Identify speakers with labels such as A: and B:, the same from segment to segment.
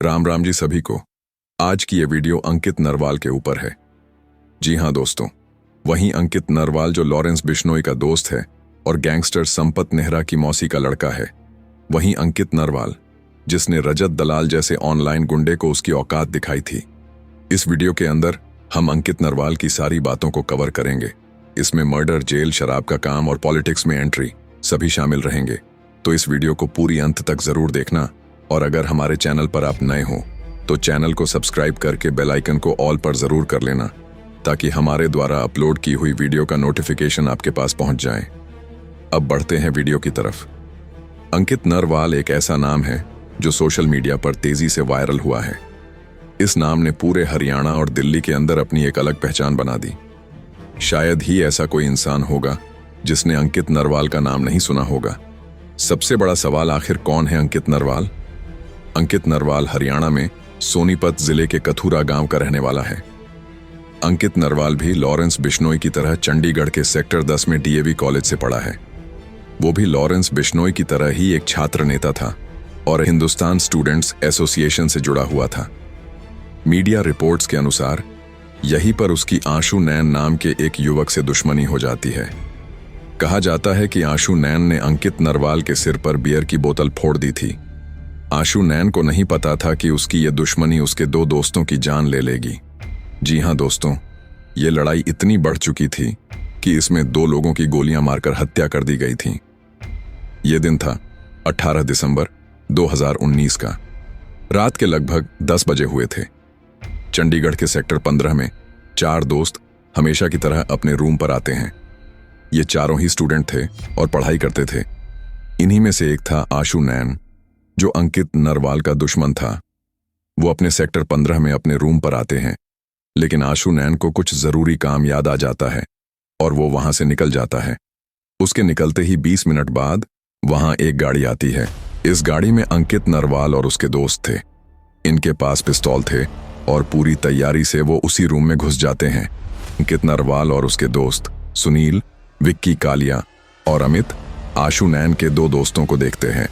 A: राम राम जी सभी को। आज की ये वीडियो अंकित नरवाल के ऊपर है। जी हाँ दोस्तों, वही अंकित नरवाल जो लॉरेंस बिश्नोई का दोस्त है और गैंगस्टर संपत नेहरा की मौसी का लड़का है। वही अंकित नरवाल जिसने रजत दलाल जैसे ऑनलाइन गुंडे को उसकी औकात दिखाई थी। इस वीडियो के अंदर हम अंकित नरवाल की सारी बातों को कवर करेंगे। इसमें मर्डर, जेल, शराब का काम और पॉलिटिक्स में एंट्री सभी शामिल रहेंगे। तो इस वीडियो को पूरी अंत तक जरूर देखना। और अगर हमारे चैनल पर आप नए हो तो चैनल को सब्सक्राइब करके बेल आइकन को ऑल पर जरूर कर लेना, ताकि हमारे द्वारा अपलोड की हुई वीडियो का नोटिफिकेशन आपके पास पहुंच जाए। अब बढ़ते हैं वीडियो की तरफ। अंकित नरवाल एक ऐसा नाम है जो सोशल मीडिया पर तेजी से वायरल हुआ है। इस नाम ने पूरे हरियाणा और दिल्ली के अंदर अपनी एक अलग पहचान बना दी। शायद ही ऐसा कोई इंसान होगा जिसने अंकित नरवाल का नाम नहीं सुना होगा। सबसे बड़ा सवाल, आखिर कौन है अंकित नरवाल? अंकित नरवाल हरियाणा में सोनीपत जिले के कथुरा गांव का रहने वाला है। अंकित नरवाल भी लॉरेंस बिश्नोई की तरह चंडीगढ़ के सेक्टर 10 में डीएवी कॉलेज से पढ़ा है। वो भी लॉरेंस बिश्नोई की तरह ही एक छात्र नेता था और हिंदुस्तान स्टूडेंट्स एसोसिएशन से जुड़ा हुआ था। मीडिया रिपोर्ट्स के अनुसार यहीं पर उसकी आशु नैन नाम के एक युवक से दुश्मनी हो जाती है। कहा जाता है कि आशु नैन ने अंकित नरवाल के सिर पर बियर की बोतल फोड़ दी थी। आशु नैन को नहीं पता था कि उसकी ये दुश्मनी उसके दो दोस्तों की जान ले लेगी। जी हाँ दोस्तों, ये लड़ाई इतनी बढ़ चुकी थी कि इसमें 2 लोगों की गोलियां मारकर हत्या कर दी गई थी। ये दिन था 18 दिसंबर 2019 का। रात के लगभग 10 बजे हुए थे। चंडीगढ़ के सेक्टर 15 में 4 दोस्त हमेशा की तरह अपने रूम पर आते हैं। ये चारों ही स्टूडेंट थे और पढ़ाई करते थे। इन्हीं में से एक था आशु नैन, जो अंकित नरवाल का दुश्मन था। वो अपने सेक्टर 15 में अपने रूम पर आते हैं, लेकिन आशु नैन को कुछ जरूरी काम याद आ जाता है और वो वहां से निकल जाता है। उसके निकलते ही 20 मिनट बाद वहां एक गाड़ी आती है। इस गाड़ी में अंकित नरवाल और उसके दोस्त थे। इनके पास पिस्तौल थे और पूरी तैयारी से वो उसी रूम में घुस जाते हैं। अंकित नरवाल और उसके दोस्त सुनील, विक्की कालिया और अमित आशु नैन के 2 दोस्तों को देखते हैं।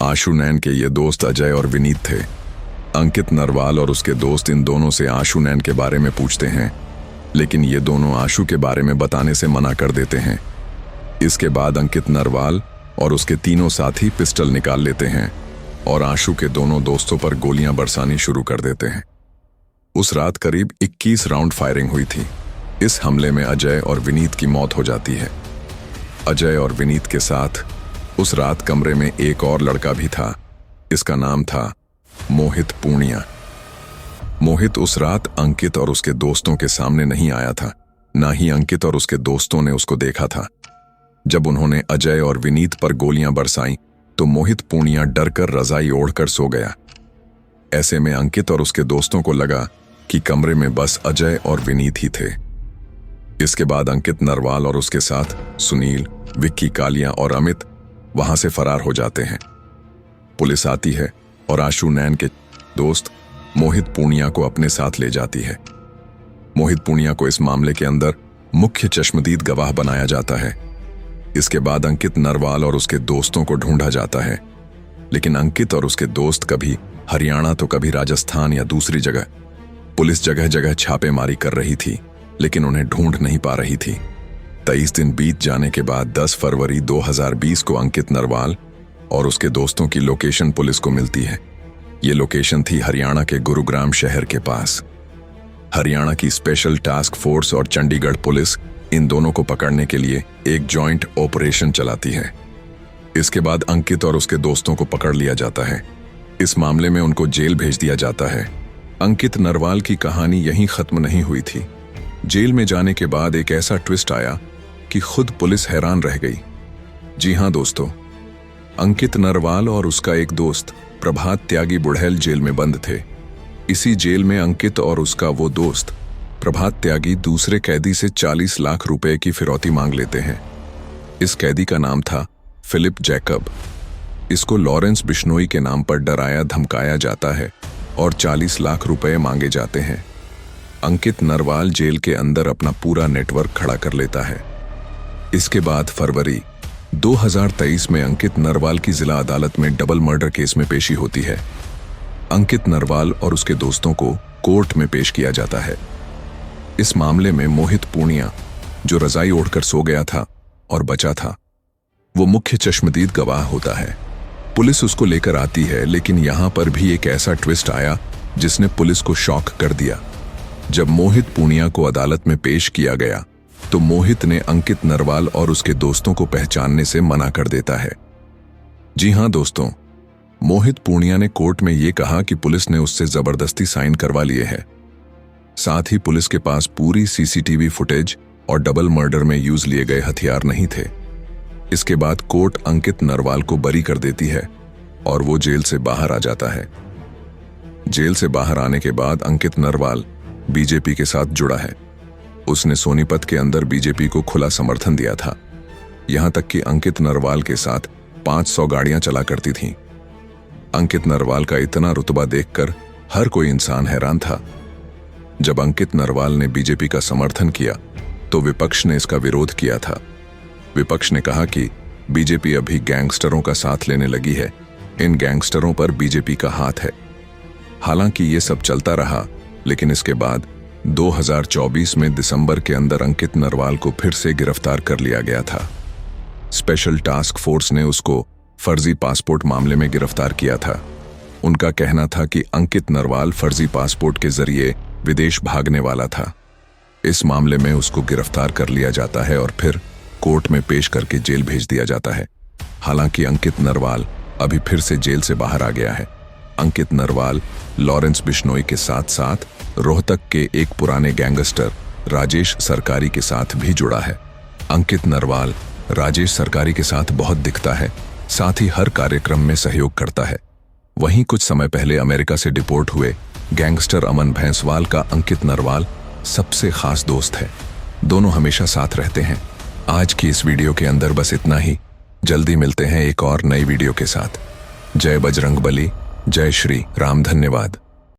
A: आशु नैन के ये दोस्त अजय और विनीत थे। अंकित नरवाल और उसके दोस्त इन दोनों से आशु नैन के बारे में पूछते हैं, लेकिन ये दोनों आशु के बारे में बताने से मना कर देते हैं। इसके बाद अंकित नरवाल और उसके तीनों साथी पिस्टल निकाल लेते हैं और आशु के दोनों दोस्तों पर गोलियां बरसानी शुरू कर देते हैं। उस रात करीब 21 राउंड फायरिंग हुई थी। इस हमले में अजय और विनीत की मौत हो जाती है। अजय और विनीत के साथ उस रात कमरे में एक और लड़का भी था। इसका नाम था मोहित पूनिया। मोहित उस रात अंकित और उसके दोस्तों के सामने नहीं आया था, ना ही अंकित और उसके दोस्तों ने उसको देखा था। जब उन्होंने अजय और विनीत पर गोलियां बरसाईं तो मोहित पूनिया डरकर रजाई ओढ़कर सो गया। ऐसे में अंकित और उसके दोस्तों को लगा कि कमरे में बस अजय और विनीत ही थे। इसके बाद अंकित नरवाल और उसके साथ सुनील, विक्की कालिया और अमित वहां से फरार हो जाते हैं। पुलिस आती है और आशु नैन के दोस्त मोहित पूनिया को अपने साथ ले जाती है। मोहित पूनिया को इस मामले के अंदर मुख्य चश्मदीद गवाह बनाया जाता है। इसके बाद अंकित नरवाल और उसके दोस्तों को ढूंढा जाता है, लेकिन अंकित और उसके दोस्त कभी हरियाणा तो कभी राजस्थान या दूसरी जगह। पुलिस जगह जगह छापेमारी कर रही थी, लेकिन उन्हें ढूंढ नहीं पा रही थी। 23 दिन बीत जाने के बाद 10 फरवरी 2020 को अंकित नरवाल और उसके दोस्तों की लोकेशन पुलिस को मिलती है। ये लोकेशन थी हरियाणा के गुरुग्राम शहर के पास। हरियाणा की स्पेशल टास्क फोर्स और चंडीगढ़ पुलिस इन दोनों को पकड़ने के लिए एक जॉइंट ऑपरेशन चलाती है। इसके बाद अंकित और उसके दोस्तों को पकड़ लिया जाता है। इस मामले में उनको जेल भेज दिया जाता है। अंकित नरवाल की कहानी यहीं खत्म नहीं हुई थी। जेल में जाने के बाद एक ऐसा ट्विस्ट आया कि खुद पुलिस हैरान रह गई। जी हां दोस्तों, अंकित नरवाल और उसका एक दोस्त प्रभात त्यागी बुढ़ैल जेल में बंद थे। इसी जेल में अंकित और उसका वो दोस्त प्रभात त्यागी दूसरे कैदी से 40 लाख रुपए की फिरौती मांग लेते हैं। इस कैदी का नाम था फिलिप जैकब। इसको लॉरेंस बिश्नोई के नाम पर डराया धमकाया जाता है और 40 लाख रुपए मांगे जाते हैं। अंकित नरवाल जेल के अंदर अपना पूरा नेटवर्क खड़ा कर लेता है। इसके बाद फरवरी 2023 में अंकित नरवाल की जिला अदालत में डबल मर्डर केस में पेशी होती है। अंकित नरवाल और उसके दोस्तों को कोर्ट में पेश किया जाता है। इस मामले में मोहित पूनिया, जो रजाई ओढ़कर सो गया था और बचा था, वो मुख्य चश्मदीद गवाह होता है। पुलिस उसको लेकर आती है, लेकिन यहां पर भी एक ऐसा ट्विस्ट आया जिसने पुलिस को शॉक कर दिया। जब मोहित पूनिया को अदालत में पेश किया गया तो मोहित ने अंकित नरवाल और उसके दोस्तों को पहचानने से मना कर देता है। जी हां दोस्तों, मोहित पूनिया ने कोर्ट में यह कहा कि पुलिस ने उससे जबरदस्ती साइन करवा लिए है। साथ ही पुलिस के पास पूरी सीसीटीवी फुटेज और डबल मर्डर में यूज लिए गए हथियार नहीं थे। इसके बाद कोर्ट अंकित नरवाल को बरी कर देती है और वो जेल से बाहर आ जाता है। जेल से बाहर आने के बाद अंकित नरवाल बीजेपी के साथ जुड़ा है। उसने सोनीपत के अंदर बीजेपी को खुला समर्थन दिया था। यहां तक कि अंकित नरवाल के साथ 500 गाड़ियां चला करती थीं। अंकित नरवाल का इतना रुतबा देखकर हर कोई इंसान हैरान था। जब अंकित नरवाल ने बीजेपी का समर्थन किया तो विपक्ष ने इसका विरोध किया था। विपक्ष ने कहा कि बीजेपी अभी गैंगस्टरों का साथ लेने लगी है, इन गैंगस्टरों पर बीजेपी का हाथ है। हालांकि ये सब चलता रहा, लेकिन इसके बाद 2024 में दिसंबर के अंदर अंकित नरवाल को फिर से गिरफ्तार कर लिया गया था। स्पेशल टास्क फोर्स ने उसको फर्जी पासपोर्ट मामले में गिरफ्तार किया था। उनका कहना था कि अंकित नरवाल फर्जी पासपोर्ट के जरिए विदेश भागने वाला था। इस मामले में उसको गिरफ्तार कर लिया जाता है और फिर कोर्ट में पेश करके जेल भेज दिया जाता है। हालांकि अंकित नरवाल अभी फिर से जेल से बाहर आ गया है। अंकित नरवाल लॉरेंस बिश्नोई के साथ साथ रोहतक के एक पुराने गैंगस्टर राजेश सरकारी के साथ भी जुड़ा है। अंकित नरवाल राजेश सरकारी के साथ बहुत दिखता है, साथ ही हर कार्यक्रम में सहयोग करता है। वहीं कुछ समय पहले अमेरिका से डिपोर्ट हुए गैंगस्टर अमन भैंसवाल का अंकित नरवाल सबसे खास दोस्त है। दोनों हमेशा साथ रहते हैं। आज की इस वीडियो के अंदर बस इतना ही। जल्दी मिलते हैं एक और नई वीडियो के साथ। जय बजरंगबली, जय श्री राम। धन्यवाद।